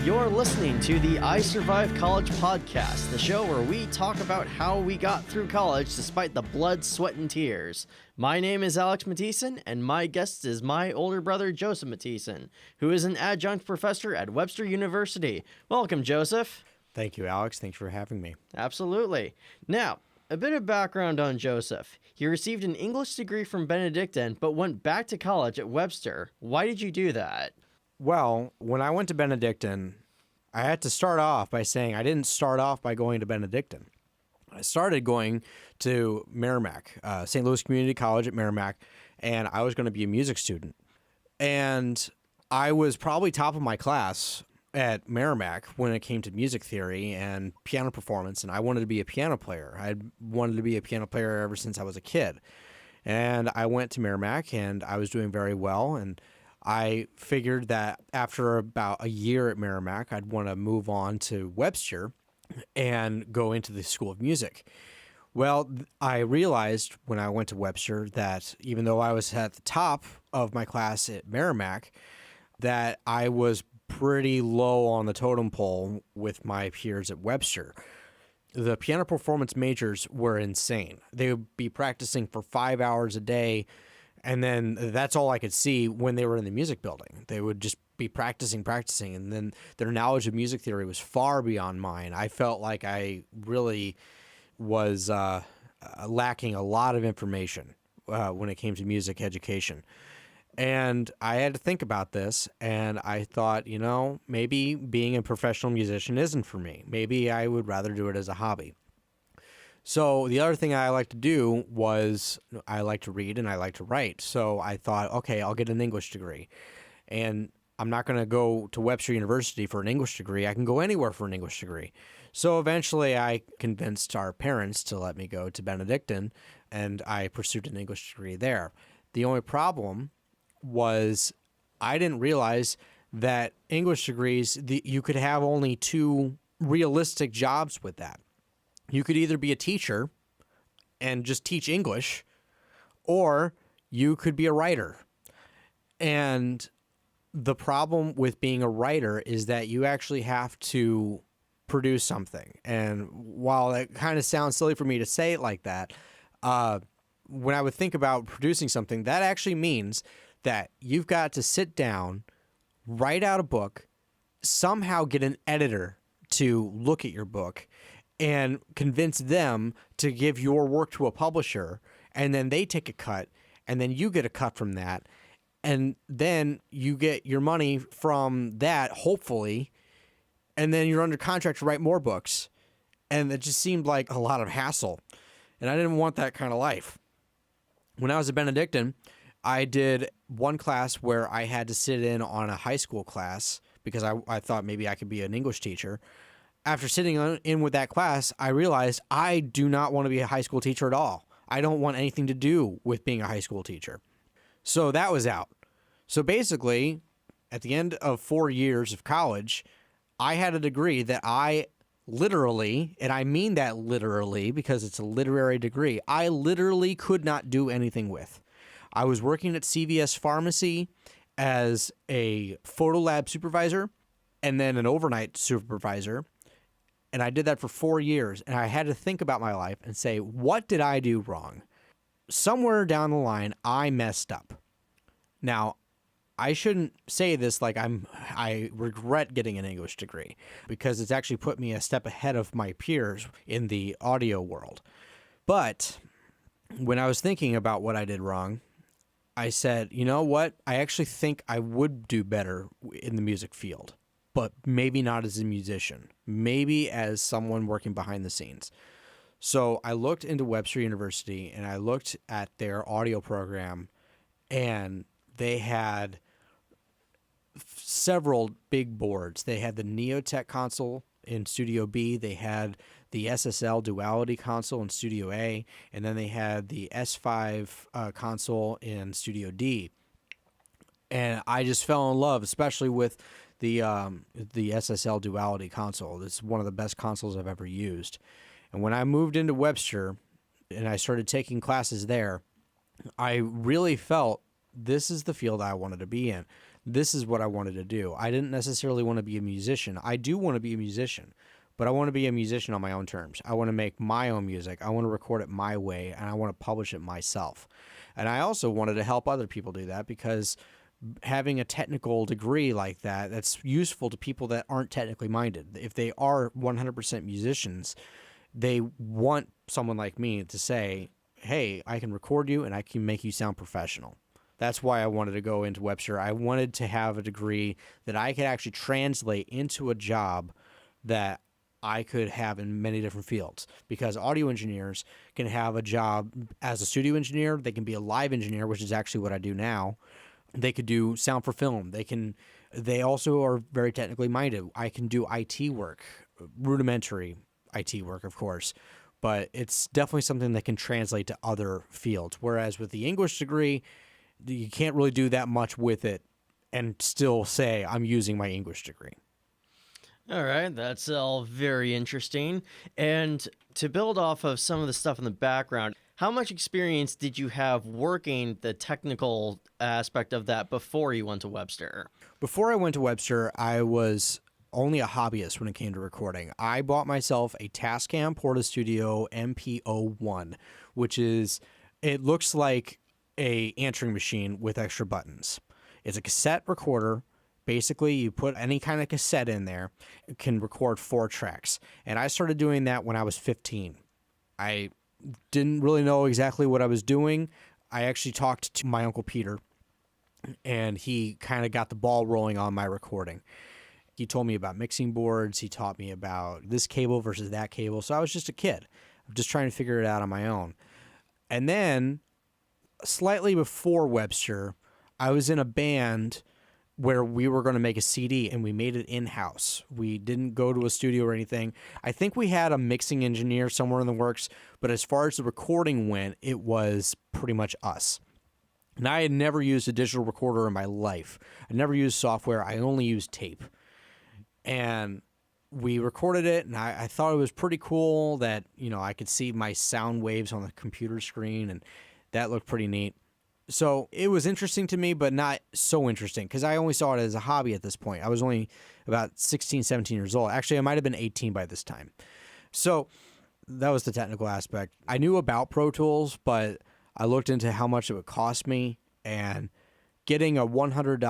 You're listening to the I Survived College podcast, the show where we talk about how we got through college despite the blood, sweat, and tears. My name is Alex Mathiesen, and my guest is my older brother, Joseph Mathiesen, who is an adjunct professor at Webster University. Welcome, Joseph. Thank you, Alex. Thanks for having me. Absolutely. Now, a bit of background on Joseph. He received an English degree from Benedictine, but went back to college at Webster. Why did you do that? Well, when I went to Benedictine, I had to start off by saying I didn't start off by going to Benedictine. I started going to Merrimack, St. Louis Community College at Merrimack, and I was going to be a music student. And I was probably top of my class at Merrimack when it came to music theory and piano performance, and I wanted to be a piano player. I wanted to be a piano player ever since I was a kid. And I went to Merrimack, and I was doing very well, and I figured that after about a year at Merrimack, I'd want to move on to Webster and go into the School of Music. Well, I realized when I went to Webster that even though I was at the top of my class at Merrimack, that I was pretty low on the totem pole with my peers at Webster. The piano performance majors were insane. They would be practicing for 5 hours a day, and then that's all I could see when they were in the music building. They would just be practicing, and then their knowledge of music theory was far beyond mine. I felt like I really was lacking a lot of information when it came to music education. And I had to think about this, and I thought, maybe being a professional musician isn't for me. Maybe I would rather do it as a hobby. So the other thing I like to do was I like to read and I like to write. So I thought, okay, I'll get an English degree. And I'm not going to go to Webster University for an English degree. I can go anywhere for an English degree. So eventually I convinced our parents to let me go to Benedictine, and I pursued an English degree there. The only problem was I didn't realize that English degrees, you could have only two realistic jobs with that. You could either be a teacher and just teach English, or you could be a writer. And the problem with being a writer is that you actually have to produce something. And while it kind of sounds silly for me to say it like that, when I would think about producing something, that actually means that you've got to sit down, write out a book, somehow get an editor to look at your book, and convince them to give your work to a publisher, and then they take a cut, and then you get a cut from that, and then you get your money from that, hopefully, and then you're under contract to write more books. And it just seemed like a lot of hassle, and I didn't want that kind of life. When I was a Benedictine, I did one class where I had to sit in on a high school class because I thought maybe I could be an English teacher. After sitting in with that class, I realized I do not want to be a high school teacher at all. I don't want anything to do with being a high school teacher. So that was out. So basically, at the end of 4 years of college, I had a degree that I literally, and I mean that literally because it's a literary degree, I literally could not do anything with. I was working at CVS Pharmacy as a photo lab supervisor and then an overnight supervisor. And I did that for 4 years, and I had to think about my life and say, what did I do wrong? Somewhere down the line, I messed up. Now, I shouldn't say this like I regret getting an English degree, because it's actually put me a step ahead of my peers in the audio world. But when I was thinking about what I did wrong, I said, you know what? I actually think I would do better in the music field, but maybe not as a musician, maybe as someone working behind the scenes. So I looked into Webster University, and I looked at their audio program, and they had several big boards. They had the Neotech console in Studio B, they had the SSL Duality console in Studio A, and then they had the S5 console in Studio D. And I just fell in love, especially with the SSL Duality console. It's one of the best consoles I've ever used. And when I moved into Webster and I started taking classes there, I really felt this is the field I wanted to be in. this is what I wanted to do. I didn't necessarily want to be a musician. I do want to be a musician, but I want to be a musician on my own terms. I want to make my own music. I want to record it my way, and I want to publish it myself. And I also wanted to help other people do that, because having a technical degree like that, that's useful to people that aren't technically minded. If they are 100% musicians, they want someone like me to say, hey, I can record you and I can make you sound professional. That's why I wanted to go into Webster. I wanted to have a degree that I could actually translate into a job that I could have in many different fields, because audio engineers can have a job as a studio engineer. They can be a live engineer, which is actually what I do now. They could do sound for film. They also are very technically minded. I can do IT work, rudimentary IT work, of course, but it's definitely something that can translate to other fields. Whereas with the English degree, you can't really do that much with it and still say I'm using my English degree. All right, that's all very interesting. And to build off of some of the stuff in the background, how much experience did you have working the technical aspect of that before you went to Webster? Before I went to Webster, I was only a hobbyist when it came to recording. I bought myself a Tascam Portastudio MP01, which it looks like a answering machine with extra buttons. It's a cassette recorder. Basically, you put any kind of cassette in there, it can record 4 tracks. And I started doing that when I was 15. I didn't really know exactly what I was doing. I actually talked to my Uncle Peter, and he kind of got the ball rolling on my recording. He told me about mixing boards. He taught me about this cable versus that cable. So I was just a kid. I'm just trying to figure it out on my own. And then, slightly before Webster, I was in a band where we were going to make a CD, and we made it in-house. We didn't go to a studio or anything. I think we had a mixing engineer somewhere in the works, but as far as the recording went, it was pretty much us. And I had never used a digital recorder in my life. I never used software. I only used tape. And we recorded it, and I thought it was pretty cool that, I could see my sound waves on the computer screen, and that looked pretty neat. So it was interesting to me, but not so interesting, because I only saw it as a hobby at this point. I was only about 16, 17 years old. Actually, I might have been 18 by this time. So that was the technical aspect. I knew about Pro Tools, but I looked into how much it would cost me, and getting a $100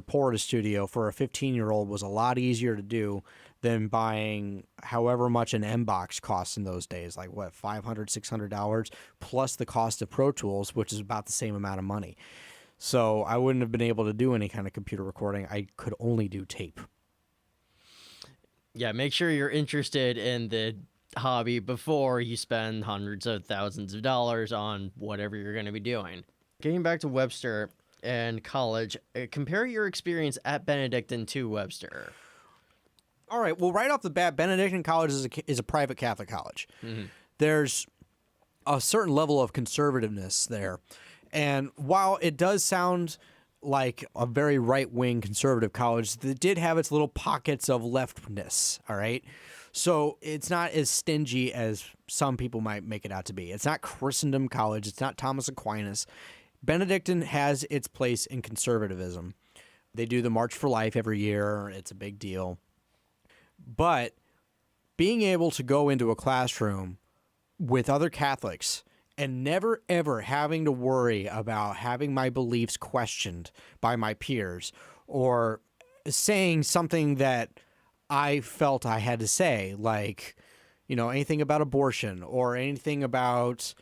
Portastudio for a 15-year-old was a lot easier to do than buying however much an M-Box costs in those days, like what, $500, $600, plus the cost of Pro Tools, which is about the same amount of money. So I wouldn't have been able to do any kind of computer recording. I could only do tape. Yeah, make sure you're interested in the hobby before you spend hundreds of thousands of dollars on whatever you're going to be doing. Getting back to Webster and college, compare your experience at Benedictine to Webster. All right. Well, right off the bat, Benedictine College is a private Catholic college. Mm-hmm. There's a certain level of conservativeness there. And while it does sound like a very right-wing conservative college, it did have its little pockets of leftness, all right? So it's not as stingy as some people might make it out to be. It's not Christendom College. It's not Thomas Aquinas. Benedictine has its place in conservatism. They do the March for Life every year. It's a big deal. But being able to go into a classroom with other Catholics and never, ever having to worry about having my beliefs questioned by my peers or saying something that I felt I had to say, like, anything about abortion or anything about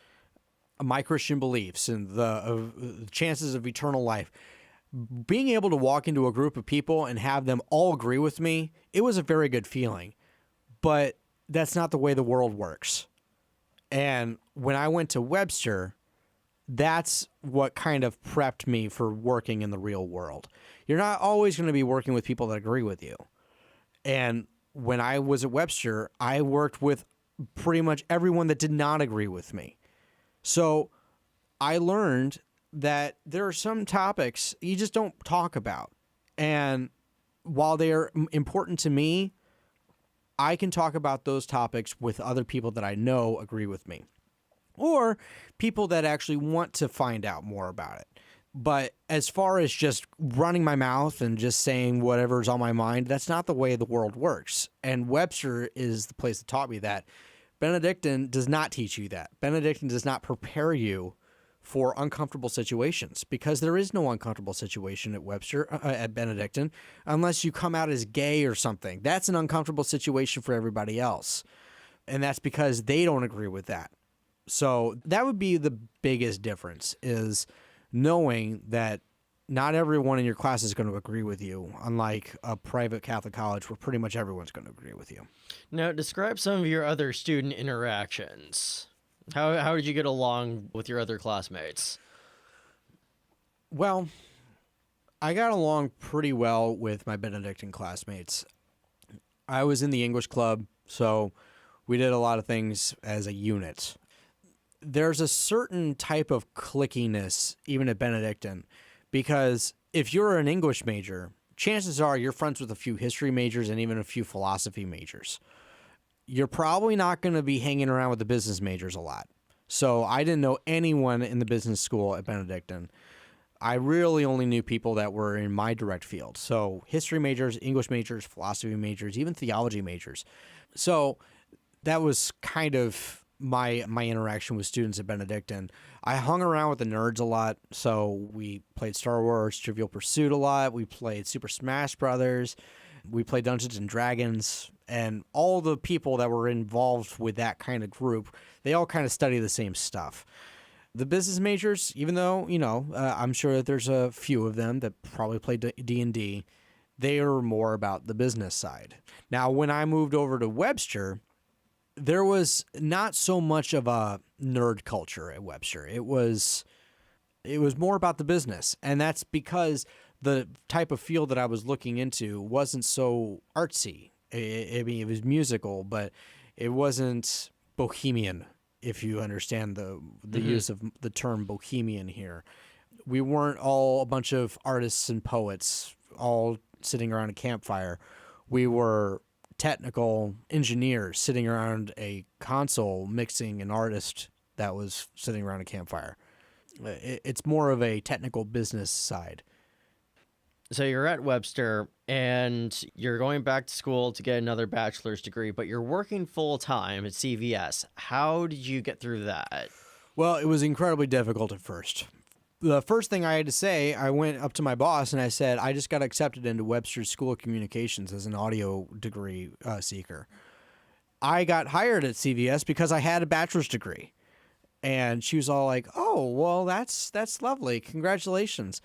my Christian beliefs and the chances of eternal life. Being able to walk into a group of people and have them all agree with me, it was a very good feeling. But that's not the way the world works. And when I went to Webster, that's what kind of prepped me for working in the real world. You're not always going to be working with people that agree with you. And when I was at Webster, I worked with pretty much everyone that did not agree with me. So I learned that there are some topics you just don't talk about. And while they are important to me, I can talk about those topics with other people that I know agree with me, or people that actually want to find out more about it. But as far as just running my mouth and just saying whatever's on my mind, that's not the way the world works. And Webster is the place that taught me that. Benedictine does not teach you that. Benedictine does not prepare you for uncomfortable situations, because there is no uncomfortable situation at at Benedictine, unless you come out as gay or something. That's an uncomfortable situation for everybody else. And that's because they don't agree with that. So that would be the biggest difference, is knowing that not everyone in your class is going to agree with you, unlike a private Catholic college where pretty much everyone's going to agree with you. Now, describe some of your other student interactions. How did you get along with your other classmates? Well, I got along pretty well with my Benedictine classmates. I was in the English club, so we did a lot of things as a unit. There's a certain type of clickiness, even at Benedictine, because if you're an English major, chances are you're friends with a few history majors and even a few philosophy majors. You're probably not going to be hanging around with the business majors a lot. So I didn't know anyone in the business school at Benedictine. I really only knew people that were in my direct field. So history majors, English majors, philosophy majors, even theology majors. So that was kind of my interaction with students at Benedictine. I hung around with the nerds a lot. So we played Star Wars Trivial Pursuit a lot. We played Super Smash Brothers. We played Dungeons and Dragons. And all the people that were involved with that kind of group, they all kind of study the same stuff. The business majors, even though, I'm sure that there's a few of them that probably play D&D, they are more about the business side. Now, when I moved over to Webster, there was not so much of a nerd culture at Webster. It was more about the business. And that's because the type of field that I was looking into wasn't so artsy. I mean, it was musical, but it wasn't bohemian, if you understand the use of the term bohemian here. We weren't all a bunch of artists and poets all sitting around a campfire. We were technical engineers sitting around a console mixing an artist that was sitting around a campfire. It's more of a technical business side. So you're at Webster and you're going back to school to get another bachelor's degree, but you're working full time at CVS. How did you get through that? Well, it was incredibly difficult at first. The first thing I had to say, I went up to my boss and I said, I just got accepted into Webster's School of Communications as an audio degree seeker. I got hired at CVS because I had a bachelor's degree. And she was all like, oh, well, that's lovely. Congratulations.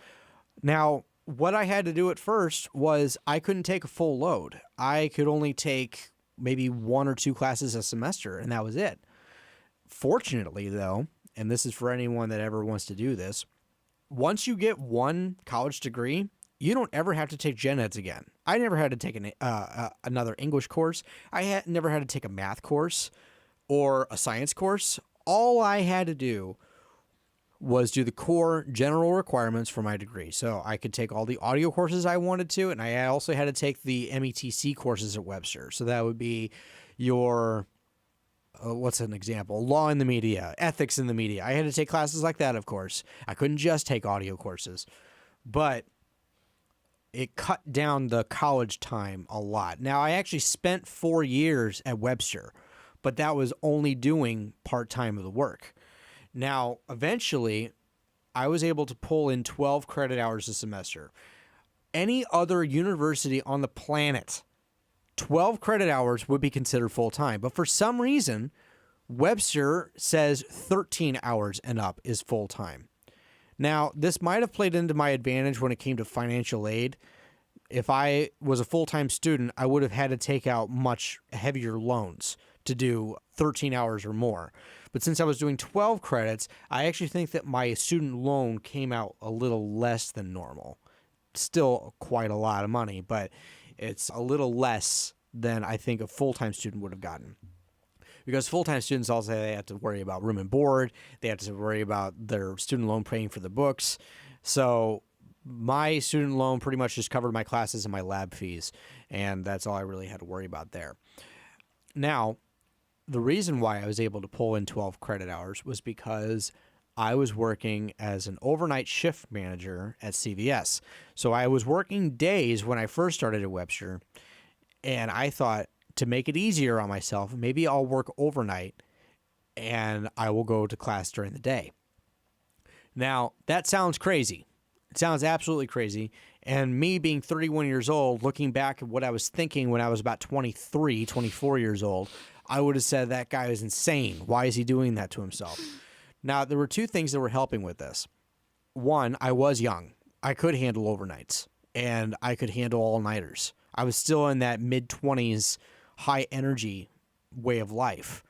Now, what I had to do at first was I couldn't take a full load. I could only take maybe 1 or 2 classes a semester, and that was it. Fortunately, though, and this is for anyone that ever wants to do this, once you get one college degree, you don't ever have to take gen eds again. I never had to take another English course. I never had to take a math course or a science course. All I had to do was do the core general requirements for my degree. So I could take all the audio courses I wanted to, and I also had to take the METC courses at Webster. So that would be your, what's an example? Law in the media, ethics in the media. I had to take classes like that, of course. I couldn't just take audio courses. But it cut down the college time a lot. Now, I actually spent 4 years at Webster, but that was only doing part-time of the work. Now, eventually, I was able to pull in 12 credit hours a semester. Any other university on the planet, 12 credit hours would be considered full-time. But for some reason, Webster says 13 hours and up is full-time. Now, this might have played into my advantage when it came to financial aid. If I was a full-time student, I would have had to take out much heavier loans to do 13 hours or more. But since I was doing 12 credits, I actually think that my student loan came out a little less than normal. Still quite a lot of money, but it's a little less than I think a full-time student would have gotten. Because full-time students also they have to worry about room and board. They have to worry about their student loan paying for the books. So my student loan pretty much just covered my classes and my lab fees, and that's all I really had to worry about there. Now, the reason why I was able to pull in 12 credit hours was because I was working as an overnight shift manager at CVS. So I was working days when I first started at Webster, and I thought, to make it easier on myself, maybe I'll work overnight and I will go to class during the day. Now, that sounds crazy. It sounds absolutely crazy. And me being 31 years old, looking back at what I was thinking when I was about 23, 24 years old, I would have said that guy is insane. Why is he doing that to himself? Now, there were two things that were helping with this. One, I was young. I could handle overnights, and I could handle all-nighters. I was still in that mid-20s high energy way of life.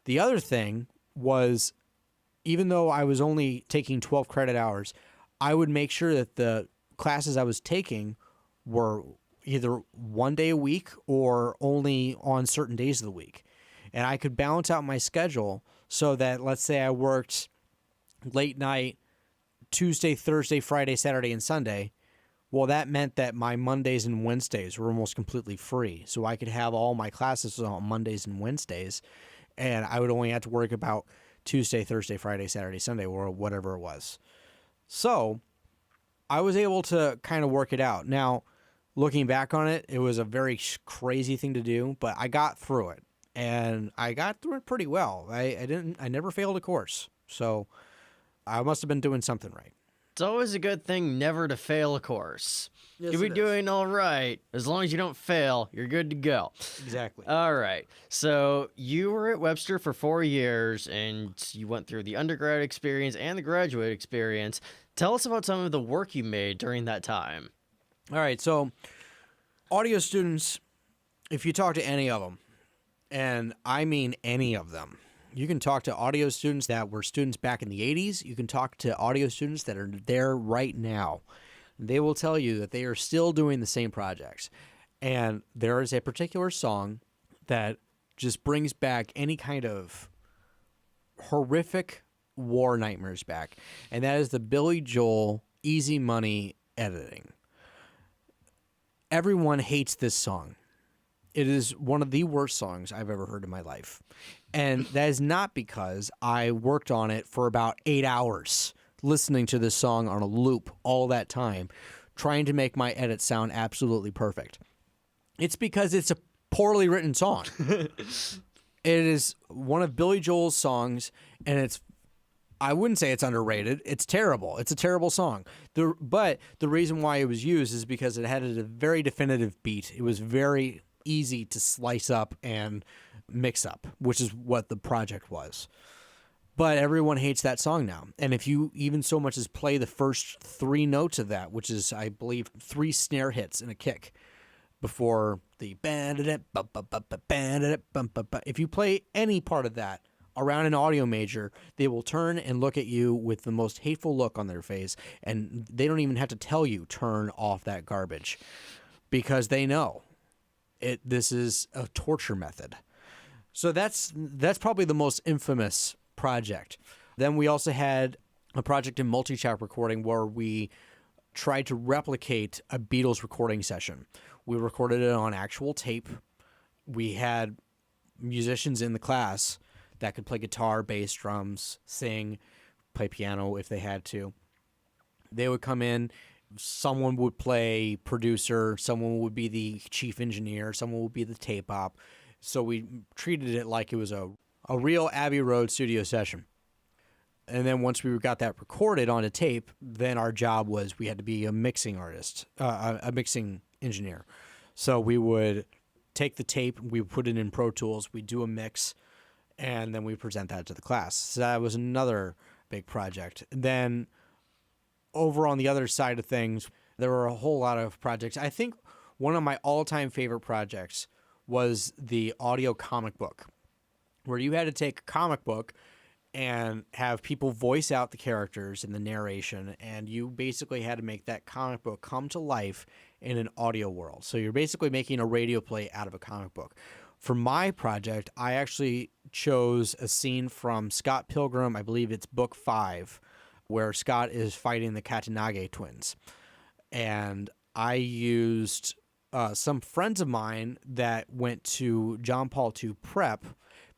The other thing was, even though I was only taking 12 credit hours, I would make sure that the classes I was taking were either one day a week or only on certain days of the week. And I could balance out my schedule so that, let's say I worked late night, Tuesday, Thursday, Friday, Saturday, and Sunday. Well, that meant that my Mondays and Wednesdays were almost completely free. So I could have all my classes on Mondays and Wednesdays, and I would only have to work about Tuesday, Thursday, Friday, Saturday, Sunday, or whatever it was. So I was able to kind of work it out. Now, looking back on it, it was a very crazy thing to do, but I got through it, and I got through it pretty well. I never failed a course, so I must have been doing something right. It's always a good thing never to fail a course. Yes, You'll be it is. doing all right. As long as you don't fail, you're good to go. Exactly. All right. So you were at Webster for 4 years, and you went through the undergrad experience and the graduate experience. Tell us about some of the work you made during that time. All right, so audio students, if you talk to any of them, and I mean any of them, you can talk to audio students that were students back in the 80s. You can talk to audio students that are there right now. They will tell you that they are still doing the same projects. And there is a particular song that just brings back any kind of horrific war nightmares back. And that is the Billy Joel Easy Money editing. Everyone hates this song. It is one of the worst songs I've ever heard in my life. And that is not because I worked on it for about 8 hours, listening to this song on a loop all that time, trying to make my edit sound absolutely perfect. It's because it's a poorly written song. It is one of Billy Joel's songs, and I wouldn't say it's underrated. It's terrible. It's a terrible song. But the reason why it was used is because it had a very definitive beat. It was very easy to slice up and mix up, which is what the project was. But everyone hates that song now. And if you even so much as play the first 3 notes of that, which is, I believe, 3 snare hits and a kick before the if you play any part of that around an audio major, they will turn and look at you with the most hateful look on their face, and they don't even have to tell you turn off that garbage because they know this is a torture method. So that's probably the most infamous project. Then we also had a project in multi-track recording where we tried to replicate a Beatles recording session. We recorded it on actual tape. We had musicians in the class that could play guitar, bass, drums, sing, play piano if they had to. They would come in. Someone would play producer, someone would be the chief engineer, someone would be the tape op. So we treated it like it was a real Abbey Road studio session. And then once we got that recorded on a tape, then our job was we had to be a mixing artist, a mixing engineer. So we would take the tape, we would put it in Pro Tools, we'd do a mix, and then we present that to the class. So that was another big project. Then over on the other side of things, there were a whole lot of projects. I think one of my all-time favorite projects was the audio comic book, where you had to take a comic book and have people voice out the characters in the narration, and you basically had to make that comic book come to life in an audio world. So you're basically making a radio play out of a comic book. For my project, I actually chose a scene from Scott Pilgrim, I believe it's book 5, where Scott is fighting the Katanage twins. And I used some friends of mine that went to John Paul II Prep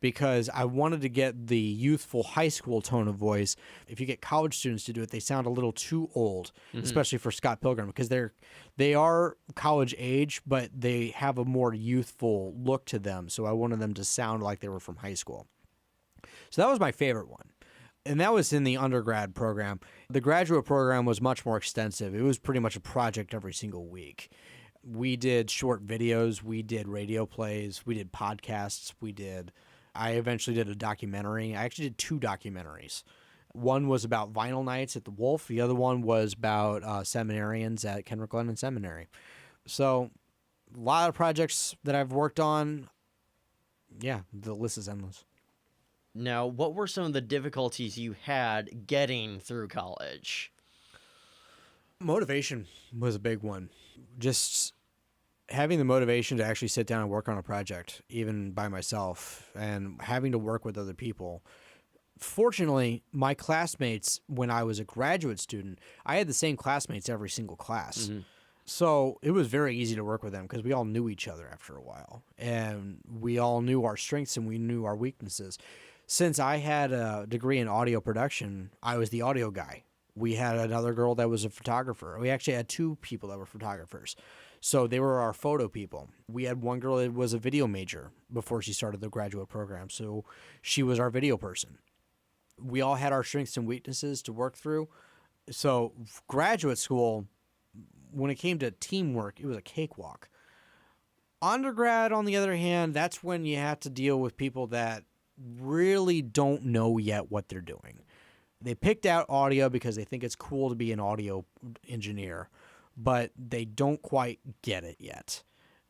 because I wanted to get the youthful high school tone of voice. If you get college students to do it, they sound a little too old, especially for Scott Pilgrim, because they are college age, but they have a more youthful look to them. So I wanted them to sound like they were from high school. So that was my favorite one. And that was in the undergrad program. The graduate program was much more extensive. It was pretty much a project every single week. We did short videos. We did radio plays. We did podcasts. I eventually did a documentary. I actually did 2 documentaries. One was about vinyl nights at the Wolf. The other one was about seminarians at Kendrick Glennon Seminary. So a lot of projects that I've worked on. Yeah, the list is endless. Now, what were some of the difficulties you had getting through college? Motivation was a big one. Just having the motivation to actually sit down and work on a project, even by myself, and having to work with other people. Fortunately, my classmates, when I was a graduate student, I had the same classmates every single class. So it was very easy to work with them because we all knew each other after a while. And we all knew our strengths and we knew our weaknesses. Since I had a degree in audio production, I was the audio guy. We had another girl that was a photographer. We actually had 2 people that were photographers. So they were our photo people. We had one girl that was a video major before she started the graduate program. So she was our video person. We all had our strengths and weaknesses to work through. So graduate school, when it came to teamwork, it was a cakewalk. Undergrad, on the other hand, that's when you have to deal with people that really don't know yet what they're doing. They picked out audio because they think it's cool to be an audio engineer, but they don't quite get it yet.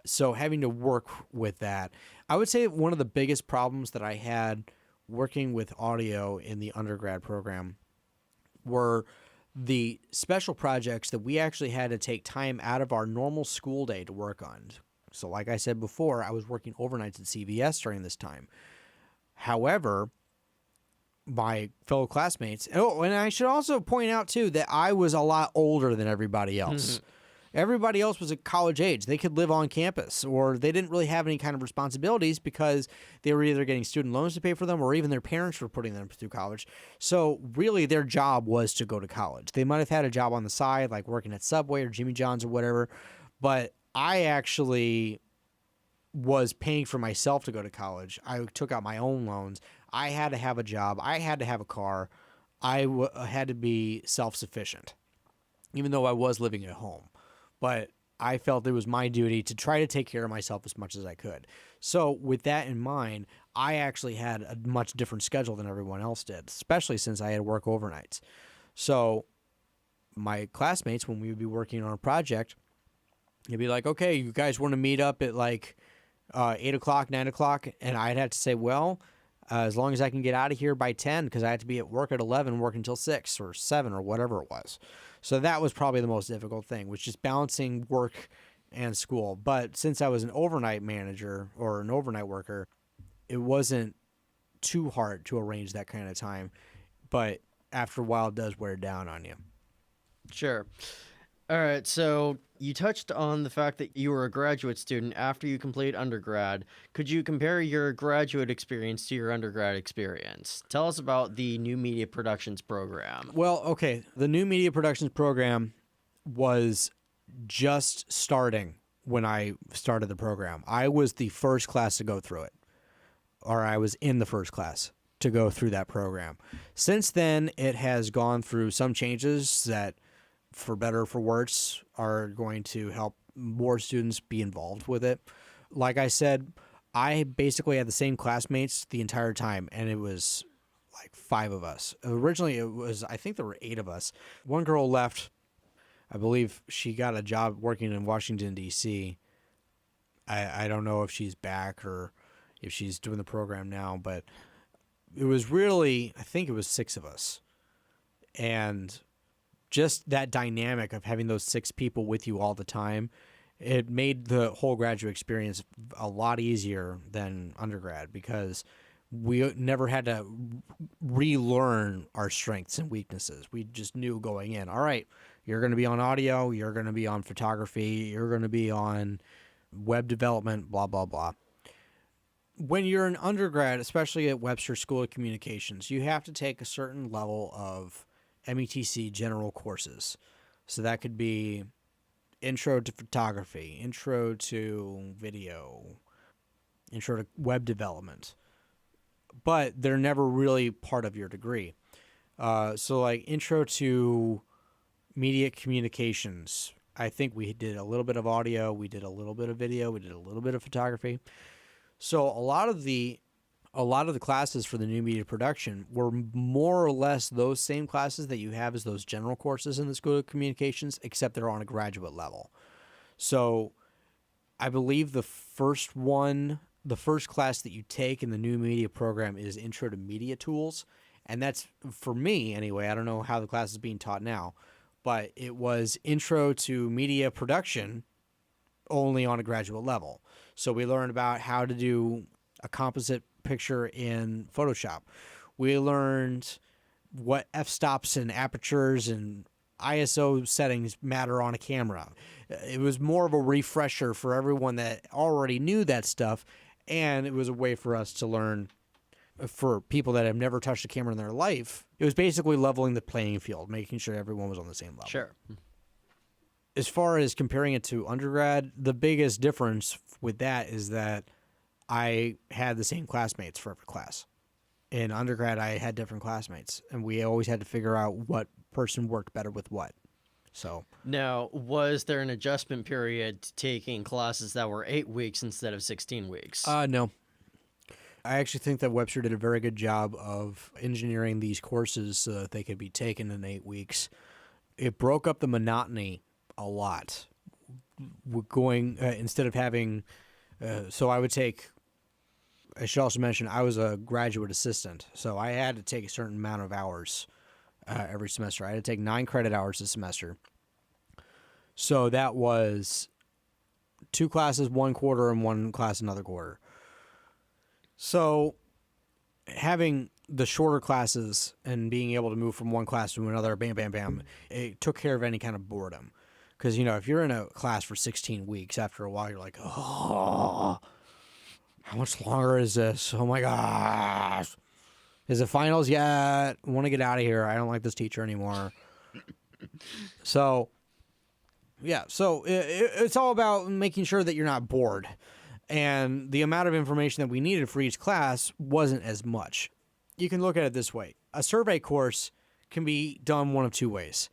So having to work with that, I would say one of the biggest problems that I had working with audio in the undergrad program were the special projects that we actually had to take time out of our normal school day to work on. So like I said before, I was working overnights at CVS during this time. However, my fellow classmates, and I should also point out too that I was a lot older than everybody else. Everybody else was at college age. They could live on campus, or they didn't really have any kind of responsibilities because they were either getting student loans to pay for them or even their parents were putting them through college. So really their job was to go to college. They might have had a job on the side, like working at Subway or Jimmy John's or whatever, but I actually was paying for myself to go to college. I took out my own loans. I had to have a job. I had to have a car. I had to be self-sufficient, even though I was living at home. But I felt it was my duty to try to take care of myself as much as I could. So with that in mind, I actually had a much different schedule than everyone else did, especially since I had to work overnights. So my classmates, when we would be working on a project, they'd be like, okay, you guys want to meet up at like 8 o'clock, 9 o'clock? And I'd have to say, well, as long as I can get out of here by 10, because I had to be at work at 11, work until 6 or 7 or whatever it was. So that was probably the most difficult thing, was just balancing work and school. But since I was an overnight manager or an overnight worker, it wasn't too hard to arrange that kind of time. But after a while, it does wear down on you. Sure. All right, so you touched on the fact that you were a graduate student after you complete undergrad. Could you compare your graduate experience to your undergrad experience? Tell us about the New Media Productions program. Well, okay, the New Media Productions program was just starting when I started the program. I was the first class to go through it, or I was in the first class to go through that program. Since then, it has gone through some changes that, for better or for worse, are going to help more students be involved with it. Like I said, I basically had the same classmates the entire time, and it was like 5 of us. Originally, I think there were 8 of us. One girl left. I believe she got a job working in Washington, D.C. I don't know if she's back or if she's doing the program now, but it was really, I think it was 6 of us. And just that dynamic of having those 6 people with you all the time, it made the whole graduate experience a lot easier than undergrad, because we never had to relearn our strengths and weaknesses. We just knew going in, all right, you're going to be on audio, you're going to be on photography, you're going to be on web development, blah, blah, blah. when you're an undergrad, especially at Webster School of Communications, you have to take a certain level of METC general courses. So that could be intro to photography, intro to video, intro to web development. But they're never really part of your degree. So like intro to media communications, I think we did a little bit of audio, we did a little bit of video, we did a little bit of photography. So a lot of the classes for the new media production were more or less those same classes that you have as those general courses in the School of Communications, except they're on a graduate level. So I believe the first class that you take in the new media program is Intro to Media Tools. And that's, for me anyway, I don't know how the class is being taught now, but it was Intro to Media Production only on a graduate level. So we learned about how to do a composite picture in Photoshop. We learned what f-stops and apertures and ISO settings matter on a camera. It was more of a refresher for everyone that already knew that stuff, and it was a way for us to learn. For people that have never touched a camera in their life, it was basically leveling the playing field, making sure everyone was on the same level. Sure. As far as comparing it to undergrad, the biggest difference with that is that I had the same classmates for every class. In undergrad, I had different classmates, and we always had to figure out what person worked better with what. So now, was there an adjustment period to taking classes that were 8 weeks instead of 16 weeks? No. I actually think that Webster did a very good job of engineering these courses so that they could be taken in 8 weeks. It broke up the monotony a lot. We're going instead of having, so I would take. I should also mention I was a graduate assistant, so I had to take a certain amount of hours every semester. I had to take 9 credit hours a semester. So that was 2 classes one quarter and 1 class another quarter. So having the shorter classes and being able to move from one class to another, bam, bam, bam, it took care of any kind of boredom. Because, if you're in a class for 16 weeks, after a while, you're like, oh, how much longer is this? Oh, my gosh. Is it finals yet? I want to get out of here. I don't like this teacher anymore. So, yeah. So it's all about making sure that you're not bored. And the amount of information that we needed for each class wasn't as much. You can look at it this way. A survey course can be done one of 2 ways.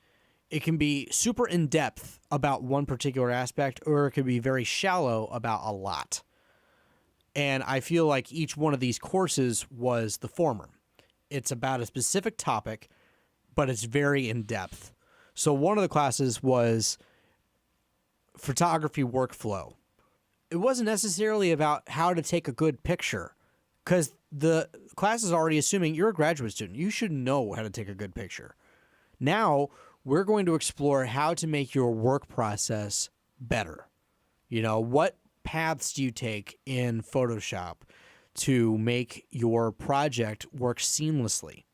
It can be super in-depth about one particular aspect, or it could be very shallow about a lot. And I feel like each one of these courses was the former. It's about a specific topic, but it's very in-depth. So one of the classes was photography workflow. It wasn't necessarily about how to take a good picture, because the class is already assuming you're a graduate student. You should know how to take a good picture. Now, we're going to explore how to make your work process better. What paths do you take in Photoshop to make your project work seamlessly?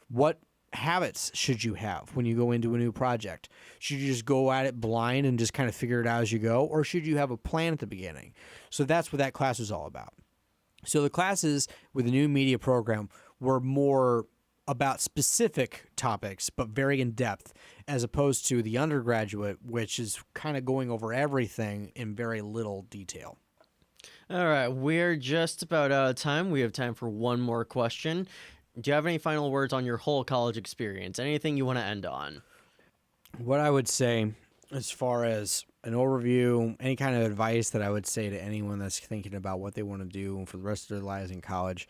What habits should you have when you go into a new project? Should you just go at it blind and just kind of figure it out as you go? Or should you have a plan at the beginning? So that's what that class was all about. So the classes with the new media program were more about specific topics, but very in-depth, as opposed to the undergraduate, which is kind of going over everything in very little detail. All right, we're just about out of time. We have time for one more question. Do you have any final words on your whole college experience? Anything you want to end on? What I would say, as far as an overview, any kind of advice that I would say to anyone that's thinking about what they want to do for the rest of their lives in college,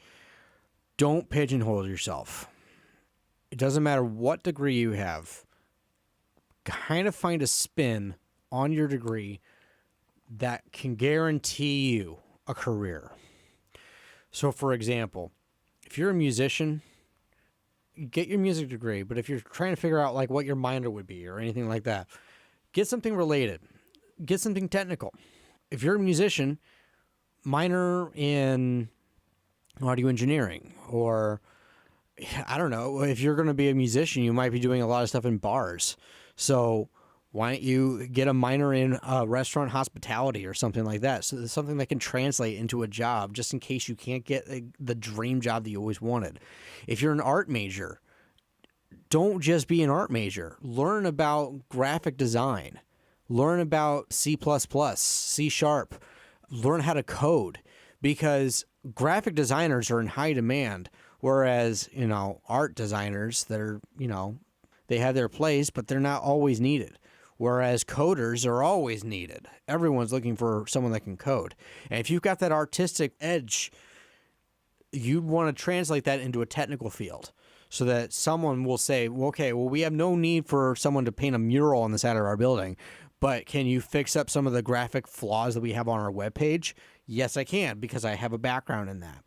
don't pigeonhole yourself. It doesn't matter what degree you have. Kind of find a spin on your degree that can guarantee you a career. So, for example, if you're a musician, get your music degree. But if you're trying to figure out what your minor would be or anything like that, get something related. Get something technical. If you're a musician, minor in audio engineering, or I don't know, if you're going to be a musician, you might be doing a lot of stuff in bars. So Why don't you get a minor in restaurant hospitality or something like that? So there's something that can translate into a job just in case you can't get the dream job that you always wanted. If you're an art major, don't just be an art major. Learn about graphic design. Learn about C++, C#. Learn how to code, because graphic designers are in high demand, whereas, art designers, they're, they have their place, but they're not always needed. Whereas coders are always needed. Everyone's looking for someone that can code. And if you've got that artistic edge, you want to translate that into a technical field so that someone will say, okay, well, we have no need for someone to paint a mural on the side of our building, but can you fix up some of the graphic flaws that we have on our webpage? Yes, I can, because I have a background in that.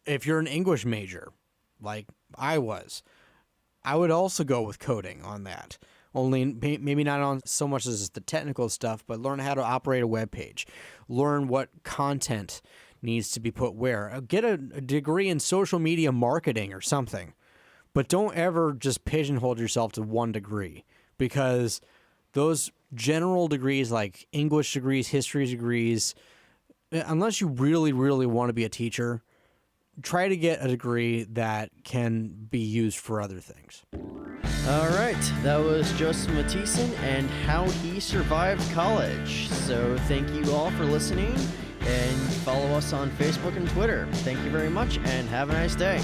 If you're an English major, like I was, I would also go with coding on that. Only maybe not on so much as the technical stuff, but learn how to operate a web page. Learn what content needs to be put where. Get a degree in social media marketing or something. But don't ever just pigeonhole yourself to one degree, because those general degrees like English degrees, history degrees, unless you really, really want to be a teacher, try to get a degree that can be used for other things. All right, that was Joseph Mathiesen and how he survived college. So thank you all for listening, and follow us on Facebook and Twitter. Thank you very much, and have a nice day.